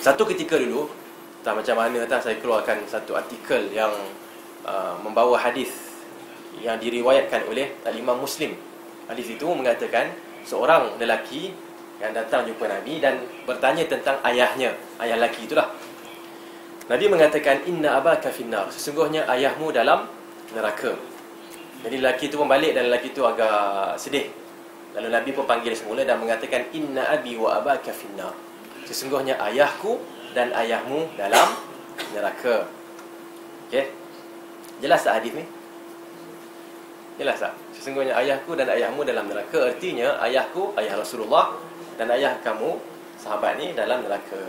Satu ketika dulu, tak macam mana saya keluarkan satu artikel yang membawa hadis yang diriwayatkan oleh Imam Muslim. Hadis itu mengatakan seorang lelaki yang datang jumpa Nabi dan bertanya tentang ayahnya, ayah lelaki itulah. Nabi mengatakan, inna abaka finnar, sesungguhnya ayahmu dalam neraka. Jadi lelaki itu pun balik dan lelaki itu agak sedih. Lalu Nabi pun panggil semula dan mengatakan, inna abi wa abaka finnar, sesungguhnya ayahku dan ayahmu dalam neraka. Okey, jelas tak hadis ni? Jelas tak? Sesungguhnya ayahku dan ayahmu dalam neraka, artinya ayahku, ayah Rasulullah, dan ayah kamu, sahabat ni, dalam neraka.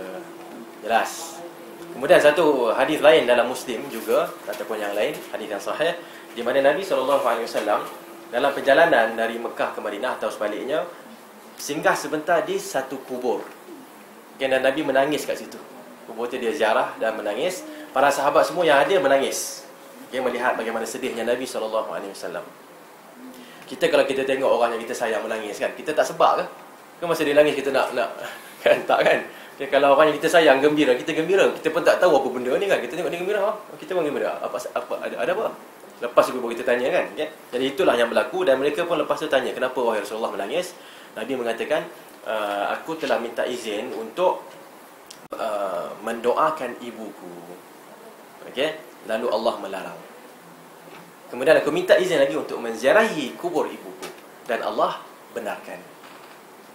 Jelas. Kemudian satu hadis lain dalam Muslim juga, ataupun yang lain, hadis yang sahih, di mana Nabi SAW dalam perjalanan dari Mekah ke Madinah atau sebaliknya, singgah sebentar di satu kubur. Dan Nabi menangis kat situ. Kubur itu dia ziarah dan menangis. Para sahabat semua yang hadir menangis. Dia melihat bagaimana sedihnya Nabi SAW. Kita kalau kita tengok orang yang kita sayang menangis kan, kita tak sebab ke? Kan masa dia nangis kita nak kan, tak kan? Okay, kalau orang yang kita sayang gembira, kita gembira. Kita pun tak tahu apa benda ni kan. Kita tengok dia gembira, kita pun gembira. Ada apa? Lepas tu baru kita tanya kan. Okay? Jadi itulah yang berlaku. Dan mereka pun lepas tu tanya, kenapa wahai Rasulullah menangis? Nabi mengatakan, aku telah minta izin untuk mendoakan ibuku. Okey, lalu Allah melarang. Kemudian aku minta izin lagi untuk menziarahi kubur ibuku dan Allah benarkan.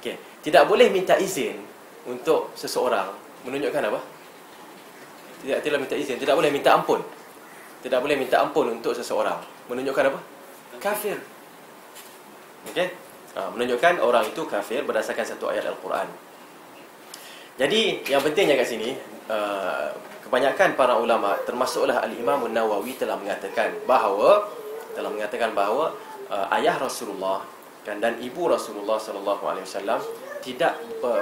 Okey, tidak boleh minta izin untuk seseorang menunjukkan apa? Tidak minta izin, tidak boleh minta ampun. Tidak boleh minta ampun untuk seseorang menunjukkan apa? Kafir. Okey? Menunjukkan orang itu kafir berdasarkan satu ayat Al-Quran. Jadi yang pentingnya kat sini, kebanyakan para ulama termasuklah Al-Imam An-Nawawi telah mengatakan bahawa ayah Rasulullah dan ibu Rasulullah SAW tidak,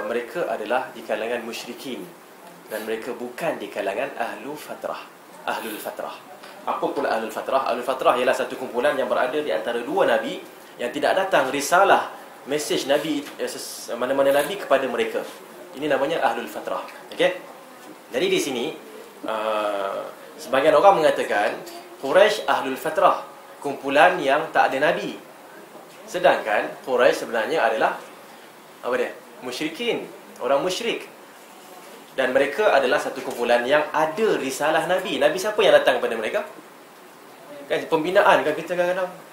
mereka adalah di kalangan musyrikin dan mereka bukan di kalangan ahlul fatrah. Apa pula ahlul fatrah? Ahlul fatrah ialah satu kumpulan yang berada di antara dua nabi yang tidak datang risalah, mesej Nabi, mana-mana Nabi kepada mereka. Ini namanya ahlul fatrah. Okey? Jadi di sini sebagian orang mengatakan Quraisy ahlul fatrah, kumpulan yang tak ada Nabi. Sedangkan Quraisy sebenarnya adalah apa dia? Musyrikin, orang musyrik. Dan mereka adalah satu kumpulan yang ada risalah Nabi. Nabi siapa yang datang kepada mereka? Kan pembinaan kan kita kadang-kadang.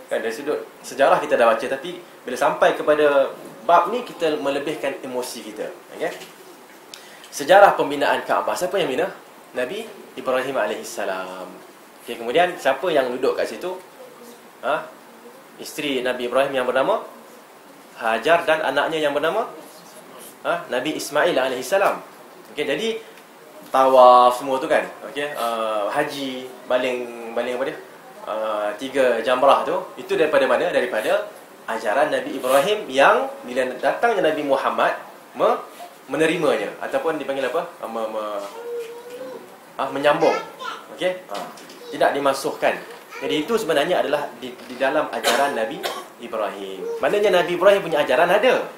Kan dari sudut sejarah kita dah baca, tapi bila sampai kepada bab ni kita melebihkan emosi kita. Okey. Sejarah pembinaan Kaabah, siapa yang bina? Nabi Ibrahim alaihissalam. Okey, kemudian siapa yang duduk kat situ? Isteri Nabi Ibrahim yang bernama Hajar dan anaknya yang bernama Nabi Ismail alaihissalam. Okey, jadi tawaf semua tu kan. Okey, haji, baling apa dia? 3 jamrah tu, itu daripada mana? Daripada ajaran Nabi Ibrahim yang bila datangnya Nabi Muhammad menerimanya, ataupun dipanggil apa? Menyambung. Okey? Tidak dimasukkan. Jadi itu sebenarnya adalah di dalam ajaran Nabi Ibrahim. Maknanya Nabi Ibrahim punya ajaran ada.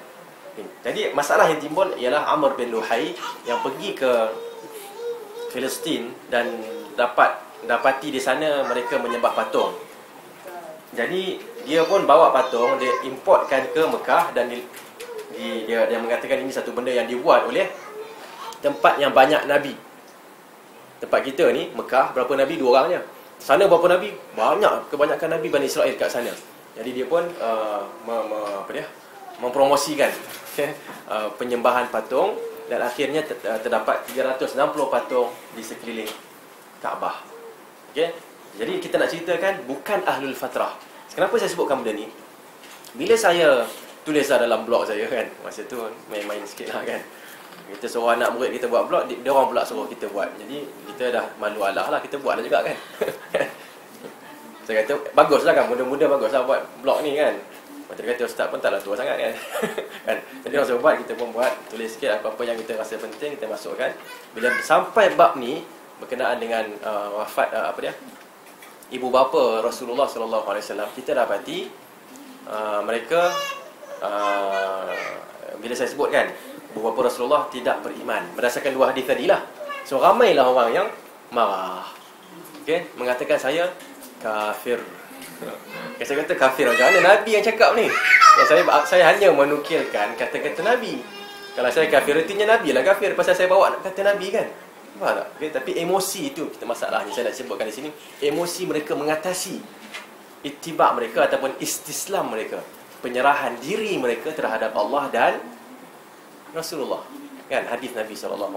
Jadi masalah yang timbul ialah Amr bin Luhai yang pergi ke Palestin dan dapati di sana mereka menyembah patung. Jadi dia pun bawa patung, dia importkan ke Mekah dan dia mengatakan ini satu benda yang dibuat oleh tempat yang banyak Nabi. Tempat kita ni Mekah, berapa Nabi? 2 orang je. Sana berapa Nabi? Banyak, kebanyakan Nabi Bani Israel kat sana. Jadi dia pun mempromosikan penyembahan patung dan akhirnya terdapat 360 patung di sekeliling Kaabah. Okey. Jadi kita nak ceritakan bukan ahlul fatrah. Kenapa saya sebutkan benda ni? Bila saya tulis dalam blog saya kan, masa tu main-main sikit lah kan. Kita suruh anak murid kita buat blog, dia orang pula suruh kita buat. Jadi kita dah malu alah lah, kita buat lah juga kan. Saya kata baguslah kan, muda-muda baguslah buat blog ni kan. Macam kata ustaz pun taklah tua sangat kan. Kan. Jadi orang suruh buat, kita pun buat, tulis sikit apa-apa yang kita rasa penting kita masukkan. Bila sampai bab ni berkenaan dengan wafat ibu bapa Rasulullah SAW, kita dapati mereka bila saya sebutkan ibu bapa Rasulullah tidak beriman. Berdasarkan dua hadis tadilah. So ramailah orang yang marah. Okey, mengatakan saya kafir. Saya kata kafir macam mana Nabi yang cakap ni? Saya hanya menukilkan kata-kata Nabi. Kalau saya kafir, artinya Nabi lah kafir pasal saya bawa kata Nabi kan. Faham tak? Okay? Tapi emosi itu kita masalahnya saya nak sebutkan di sini. Emosi mereka mengatasi ittiba' mereka ataupun istislam mereka, penyerahan diri mereka terhadap Allah dan Rasulullah. Kan hadis Nabi SAW.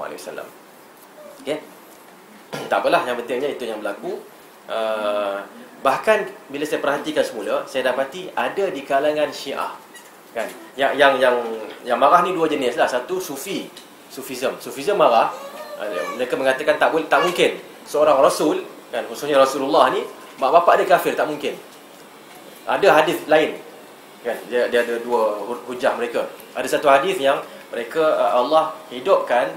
Okey. Tak apalah, yang pentingnya itu yang berlaku. Bahkan bila saya perhatikan semula, saya dapati ada di kalangan Syiah kan, yang marah ni dua jenis lah. Satu Sufism marah. Mereka mengatakan tak mungkin seorang rasul kan, khususnya Rasulullah ni mak bapak dia kafir, tak mungkin. Ada hadis lain kan, dia ada dua hujah mereka. Ada satu hadis yang mereka Allah hidupkan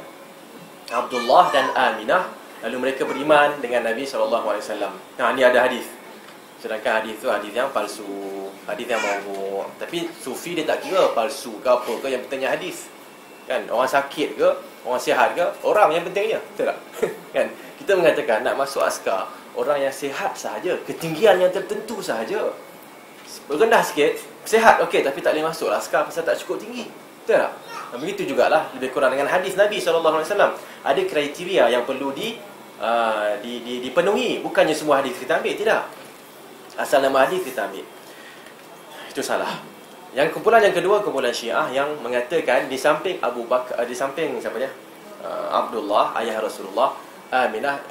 Abdullah dan Aminah, lalu mereka beriman dengan Nabi SAW. Nah, ni ada hadis. Sedangkan hadis tu hadis yang palsu, hadis yang maudhu'. Tapi sufi dia tak kira palsu ke apa ke, yang pentingnya hadis. Kan, orang sakit ke, orang sihat ke, orang yang pentingnya, betul tak? Kan, kita mengatakan nak masuk askar, orang yang sihat sahaja, ketinggian yang tertentu sahaja. Rendah sikit, sihat okey, tapi tak boleh masuk askar pasal tak cukup tinggi. Betul tak? Dan begitu jugalah lebih kurang dengan hadis Nabi SAW. Ada kriteria yang perlu dipenuhi. Bukannya semua hadis kita ambil, tidak. Asal nama hadis kita ambil. Itu salah. Yang kumpulan yang kedua, kumpulan Syiah yang mengatakan di samping Abu Bakar, di samping siapa dia? Abdullah, ayah Rasulullah, Aminah,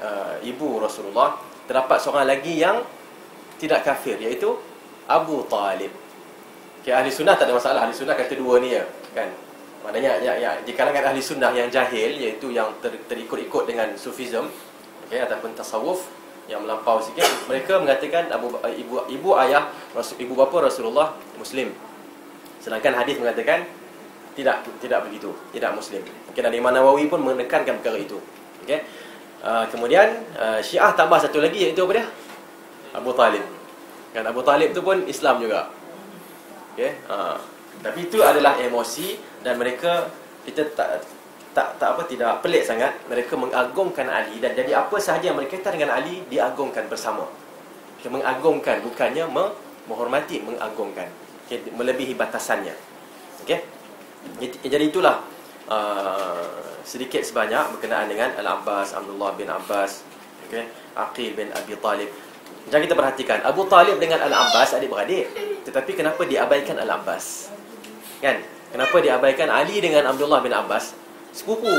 ibu Rasulullah, terdapat seorang lagi yang tidak kafir, iaitu Abu Talib. Okay, ahli sunnah tak ada masalah. Ahli sunnah kata dua ni ya, kan? Maknanya di kalangan ahli sunnah yang jahil, iaitu yang terikut-ikut dengan sufism, okay, ataupun tasawuf yang melampau sikit, mereka mengatakan ibu bapa Rasulullah Muslim. Sedangkan hadis mengatakan tidak begitu, tidak Muslim. Mungkin Imam Nawawi pun menekankan perkara itu. Okay. Kemudian Syiah tambah satu lagi, iaitu apa dia? Abu Talib. Kan Abu Talib tu pun Islam juga. Okay. Tapi itu adalah emosi, dan mereka tidak pelik sangat. Mereka mengagungkan Ali, dan jadi apa sahaja yang berkaitan dengan Ali diagungkan bersama. Okay, mengagungkan, bukannya menghormati, mengagungkan. Okay, melebihi batasannya. Okay. Jadi itulah sedikit sebanyak berkenaan dengan Al-Abbas, Abdullah bin Abbas, okay, Aqil bin Abi Talib. Jangan kita perhatikan, Abu Talib dengan Al-Abbas adik-beradik, tetapi kenapa diabaikan Al-Abbas? Kan? Kenapa diabaikan Ali dengan Abdullah bin Abbas? Sepupu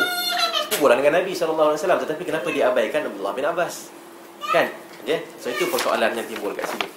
lah dengan Nabi SAW, tetapi kenapa diabaikan Abdullah bin Abbas? Kan? Okay? So itu persoalan yang timbul kat sini.